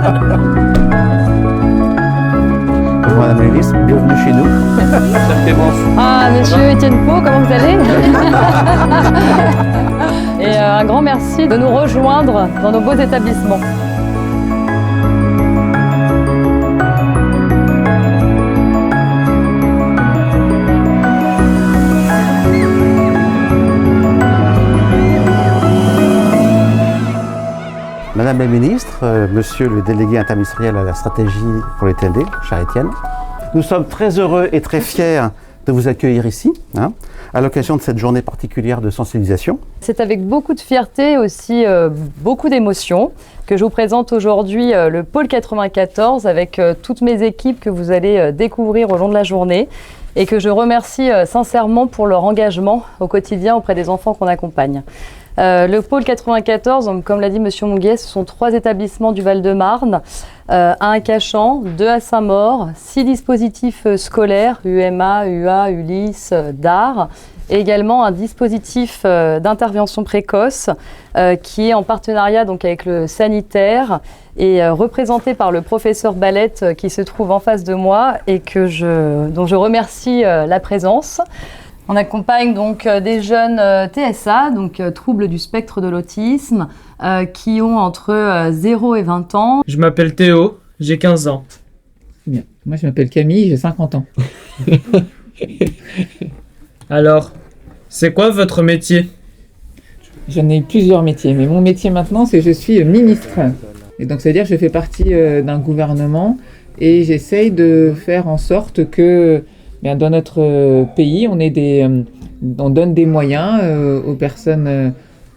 Madame la ministre, bienvenue chez nous. Ah, monsieur Étienne Pau, comment vous allez? Et un grand merci de nous rejoindre dans nos beaux établissements. Madame la ministre, monsieur le délégué interministériel à la stratégie pour les TLD, cher Étienne, nous sommes très heureux et très fiers de vous accueillir ici, à l'occasion de cette journée particulière de sensibilisation. C'est avec beaucoup de fierté, aussi beaucoup d'émotion, que je vous présente aujourd'hui le pôle 94 avec toutes mes équipes que vous allez découvrir au long de la journée et que je remercie sincèrement pour leur engagement au quotidien auprès des enfants qu'on accompagne. Le pôle 94, donc, comme l'a dit Monsieur Monguet, ce sont 3 établissements du Val-de-Marne, 1 à Cachan, 2 à Saint-Maur, 6 dispositifs scolaires, UMA, UA, ULIS, DAR, et également un dispositif d'intervention précoce qui est en partenariat donc, avec le sanitaire et représenté par le professeur Ballette qui se trouve en face de moi et dont je remercie la présence. On accompagne donc des jeunes TSA, donc troubles du spectre de l'autisme, qui ont entre 0 et 20 ans. Je m'appelle Théo, j'ai 15 ans. Bien. Moi, je m'appelle Camille, j'ai 50 ans. Alors, c'est quoi votre métier? J'en ai plusieurs métiers, mais mon métier maintenant, c'est que je suis ministre. Et donc, c'est-à-dire que je fais partie d'un gouvernement et j'essaye de faire en sorte que dans notre pays, on donne des moyens aux personnes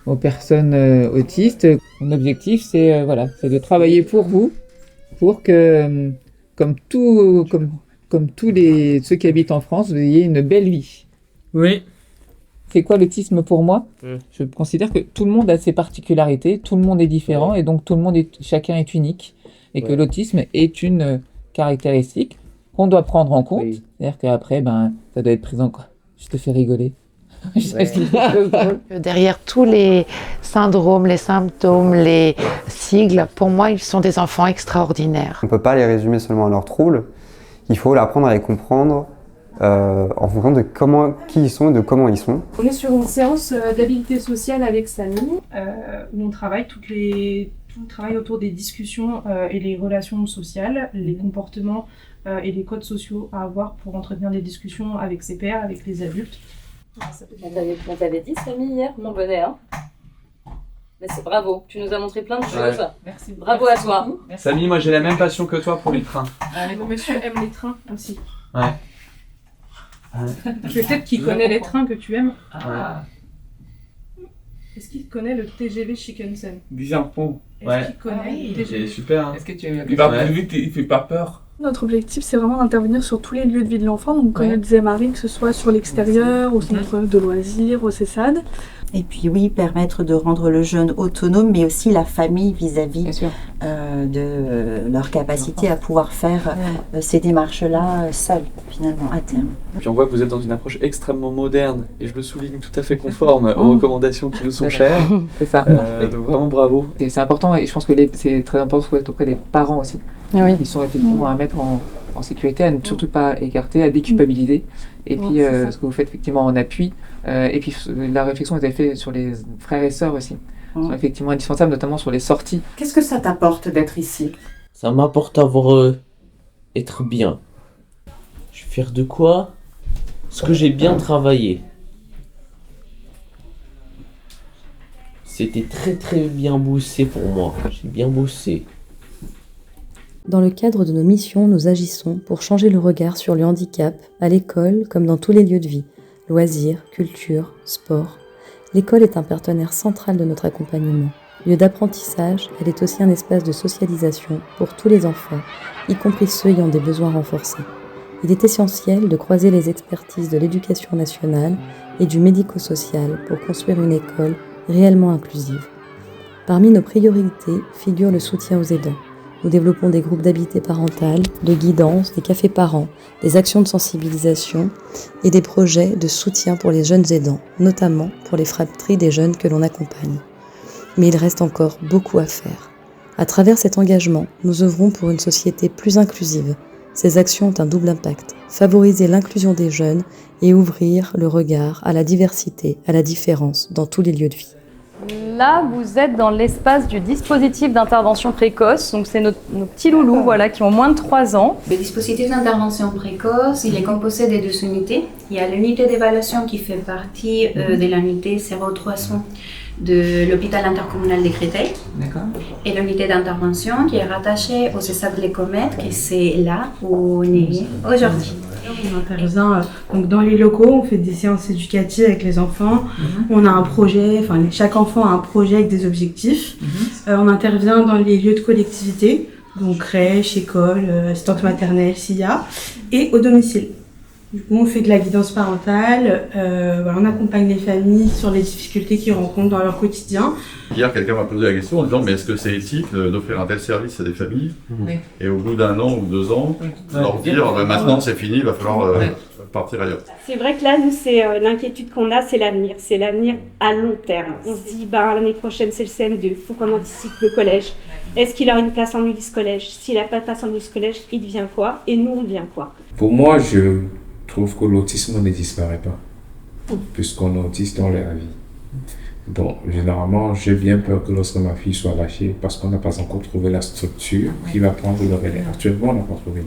autistes. Mon objectif, c'est de travailler pour vous, pour que, comme tous ceux qui habitent en France, vous ayez une belle vie. Oui. C'est quoi l'autisme pour moi? Je considère que tout le monde a ses particularités, tout le monde est différent et donc chacun est unique. Et que l'autisme est une caractéristique qu'on doit prendre en compte. Oui. C'est-à-dire qu'après, ça doit être pris en compte. Je te fais rigoler. Derrière tous les syndromes, les symptômes, les sigles, pour moi, ils sont des enfants extraordinaires. On ne peut pas les résumer seulement à leurs troubles. Il faut apprendre à les comprendre en fonction de qui ils sont et de comment ils sont. On est sur une séance d'habilité sociale avec Samy, où on travaille tout le travail autour des discussions et les relations sociales, les comportements et les codes sociaux à avoir pour entretenir des discussions avec ses pairs, avec les adultes. On t'avait dit, Samy, hier, mon bonnet, hein? Mais c'est bravo, tu nous as montré plein de choses. Merci. Bravo à toi. Samy, moi j'ai la même passion que toi pour les trains. Le monsieur aime les trains aussi. Ouais. Peut-être qu'il connaît les trains que tu aimes. Ah. Est-ce qu'il connaît le TGV Shinkansen? Bizarre pot. Est-ce qu'il connaît le TGV? C'est super. Hein. Est-ce que tu as Il va plus vite, il fait pas peur. Notre objectif, c'est vraiment d'intervenir sur tous les lieux de vie de l'enfant. Donc, comme le disait Marie, que ce soit sur l'extérieur, au centre de loisirs, au CESAD. Et puis oui, permettre de rendre le jeune autonome, mais aussi la famille vis-à-vis de leur capacité à pouvoir faire ces démarches-là seuls, finalement, à terme. Puis on voit que vous êtes dans une approche extrêmement moderne, et je le souligne, tout à fait conforme aux recommandations qui nous sont chères. C'est ça. Donc vraiment bravo. C'est important, et je pense que c'est très important auprès des parents aussi. Oui. Ils sont effectivement à mettre en sécurité, à ne surtout pas écarter, à déculpabiliser. Et puis ce que vous faites effectivement en appui, et puis la réflexion que vous avez fait sur les frères et sœurs aussi, sont effectivement indispensables, notamment sur les sorties. Qu'est-ce que ça t'apporte d'être ici? Ça m'apporte être bien. Je suis fier de quoi? Parce que j'ai bien travaillé. C'était très très bien bossé pour moi. J'ai bien bossé. Dans le cadre de nos missions, nous agissons pour changer le regard sur le handicap, à l'école comme dans tous les lieux de vie, loisirs, culture, sport. L'école est un partenaire central de notre accompagnement. Lieu d'apprentissage, elle est aussi un espace de socialisation pour tous les enfants, y compris ceux ayant des besoins renforcés. Il est essentiel de croiser les expertises de l'éducation nationale et du médico-social pour construire une école réellement inclusive. Parmi nos priorités figure le soutien aux aidants. Nous développons des groupes d'habité parental, de guidance, des cafés parents, des actions de sensibilisation et des projets de soutien pour les jeunes aidants, notamment pour les fratries des jeunes que l'on accompagne. Mais il reste encore beaucoup à faire. À travers cet engagement, nous œuvrons pour une société plus inclusive. Ces actions ont un double impact, favoriser l'inclusion des jeunes et ouvrir le regard à la diversité, à la différence dans tous les lieux de vie. Là, vous êtes dans l'espace du dispositif d'intervention précoce. Donc, c'est nos petits loulous voilà, qui ont moins de 3 ans. Le dispositif d'intervention précoce, il est composé de 2 unités. Il y a l'unité d'évaluation qui fait partie de l'unité 0300 de l'hôpital intercommunal de Créteil. Et l'unité d'intervention qui est rattachée au CESAD Les Comètes, qui c'est là où on est aujourd'hui. On intervient donc dans les locaux, on fait des séances éducatives avec les enfants. On a un projet, enfin chaque enfant a un projet avec des objectifs. On intervient dans les lieux de collectivité, donc crèche, école, assistante maternelle s'il y a, et au domicile. Du coup, on fait de la guidance parentale, on accompagne les familles sur les difficultés qu'ils rencontrent dans leur quotidien. Hier, quelqu'un m'a posé la question en disant mais est-ce que c'est éthique d'offrir un tel service à des familles et au bout d'1 an ou 2 ans, leur dire maintenant c'est fini, il va falloir partir ailleurs. C'est vrai que là, nous, c'est l'inquiétude qu'on a, c'est l'avenir à long terme. On se dit l'année prochaine c'est le CM2, il faut qu'on anticipe le collège. Est-ce qu'il aura une place en Ulysse Collège? S'il n'a pas de place en Ulysse Collège, il devient quoi? Et nous, on devient quoi? Pour moi, je trouve que l'autisme ne disparaît pas, puisqu'on est autiste dans la vie. Donc, généralement, j'ai bien peur que lorsque ma fille soit lâchée, parce qu'on n'a pas encore trouvé la structure qui va prendre le relais. Actuellement, on n'a pas trouvé.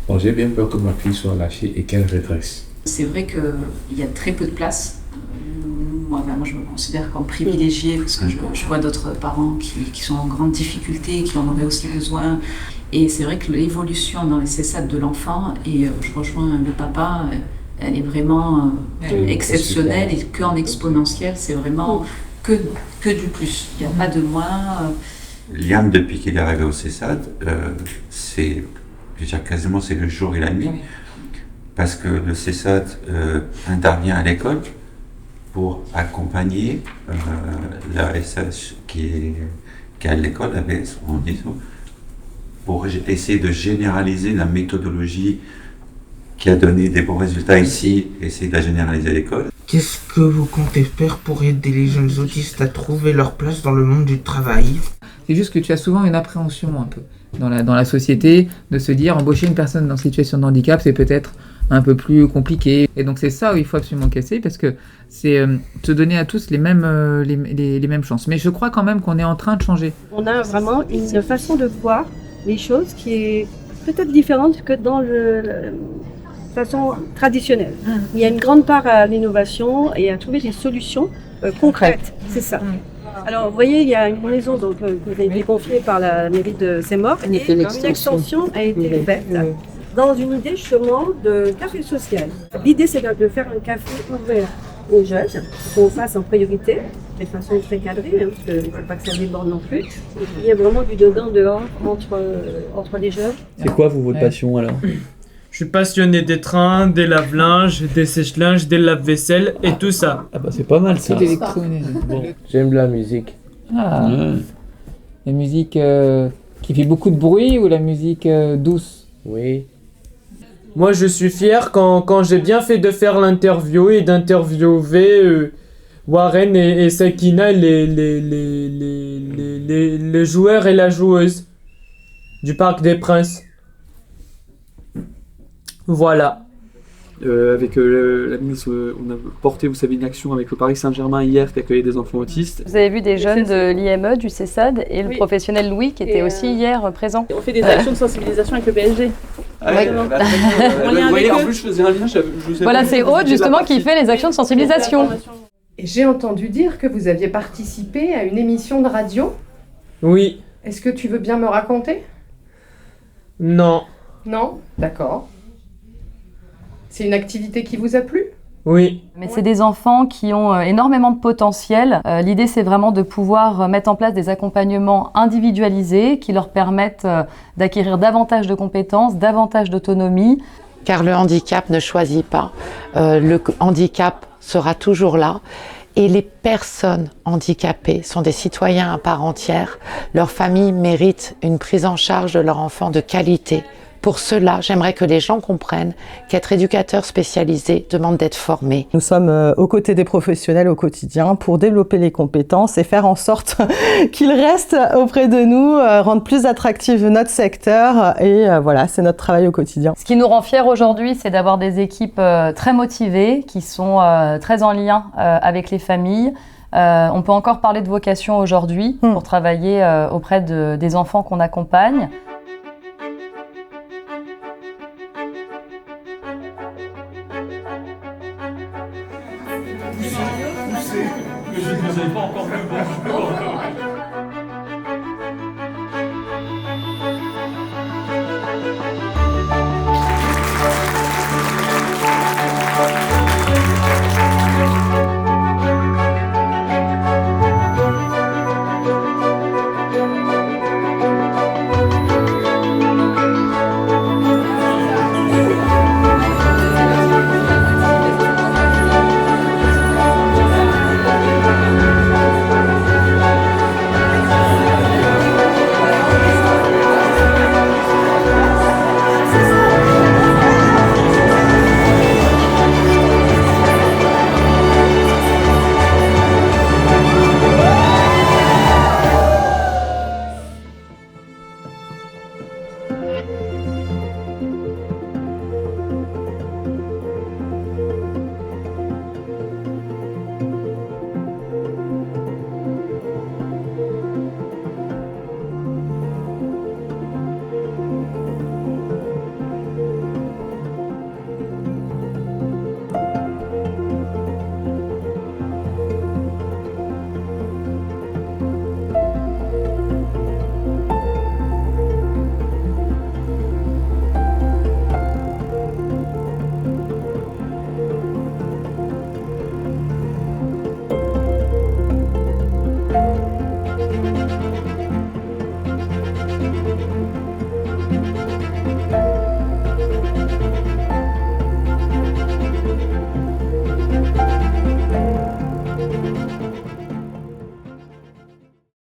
Donc, j'ai bien peur que ma fille soit lâchée et qu'elle régresse. C'est vrai qu'il y a très peu de place. Moi, je me considère comme privilégiée parce que je vois d'autres parents qui sont en grande difficulté, qui en auraient aussi besoin. Et c'est vrai que l'évolution dans les CESAD de l'enfant, et je rejoins le papa, elle est vraiment exceptionnelle et qu'en exponentielle, c'est vraiment que du plus. Il n'y a pas de moins. Liam, depuis qu'il est arrivé au CESAD, c'est quasiment c'est le jour et la nuit, parce que le CESAD intervient à l'école pour accompagner la SH qui est à l'école avec son ISO, pour essayer de généraliser la méthodologie qui a donné des bons résultats ici, essayer de la généraliser à l'école. Qu'est-ce que vous comptez faire pour aider les jeunes autistes à trouver leur place dans le monde du travail? C'est juste que tu as souvent une appréhension un peu dans la société, de se dire embaucher une personne dans situation de handicap, c'est peut-être un peu plus compliqué. Et donc c'est ça où il faut absolument casser, parce que c'est te donner à tous les mêmes chances. Mais je crois quand même qu'on est en train de changer. On a vraiment une façon de voir les choses qui est peut-être différente que dans la façon traditionnelle. Il y a une grande part à l'innovation et à trouver des solutions concrètes. C'est ça. Alors, vous voyez, il y a une maison donc, qui a été confiée par la mairie de Saint-Maur et une extension a été faite dans une idée justement de café social. L'idée, c'est de faire un café ouvert aux jeunes, qu'on fasse en priorité, de façon très cadrée, parce qu'il ne faut pas que ça déborde non plus. Il y a vraiment du dedans-dehors entre les jeunes. C'est quoi votre passion alors? Je suis passionné des trains, des lave-linges, des sèche-linges, des lave-vaisselle et tout ça. Ah bah c'est pas mal ça. C'est électronique. Bon. J'aime la musique. Ah. La musique qui fait beaucoup de bruit ou la musique douce? Oui. Moi je suis fier quand j'ai bien fait de faire l'interview et d'interviewer Warren et Sakina, les joueurs et la joueuse du Parc des Princes. Voilà. Avec la ministre, on a porté, vous savez, une action avec le Paris Saint-Germain hier qui accueillait des enfants autistes. Vous avez vu des jeunes de l'IME, du CESAD et le professionnel Louis qui était aussi hier présent. On fait des actions de sensibilisation avec le PSG. Ah ouais, vous voyez, en plus je faisais un lien, voilà, c'est Aude justement qui fait les actions de sensibilisation. Et j'ai entendu dire que vous aviez participé à une émission de radio. Oui. Est-ce que tu veux bien me raconter? Non. Non? D'accord. C'est une activité qui vous a plu? Oui. Mais c'est des enfants qui ont énormément de potentiel. L'idée, c'est vraiment de pouvoir mettre en place des accompagnements individualisés qui leur permettent d'acquérir davantage de compétences, davantage d'autonomie. Car le handicap ne choisit pas. Le handicap sera toujours là. Et les personnes handicapées sont des citoyens à part entière. Leurs familles méritent une prise en charge de leur enfant de qualité, Pour cela, j'aimerais que les gens comprennent qu'être éducateur spécialisé demande d'être formé. Nous sommes aux côtés des professionnels au quotidien pour développer les compétences et faire en sorte qu'ils restent auprès de nous, rendre plus attractif notre secteur et voilà, c'est notre travail au quotidien. Ce qui nous rend fiers aujourd'hui, c'est d'avoir des équipes très motivées, qui sont très en lien avec les familles. On peut encore parler de vocation aujourd'hui pour travailler auprès des enfants qu'on accompagne. Je ne vous avais pas encore vu.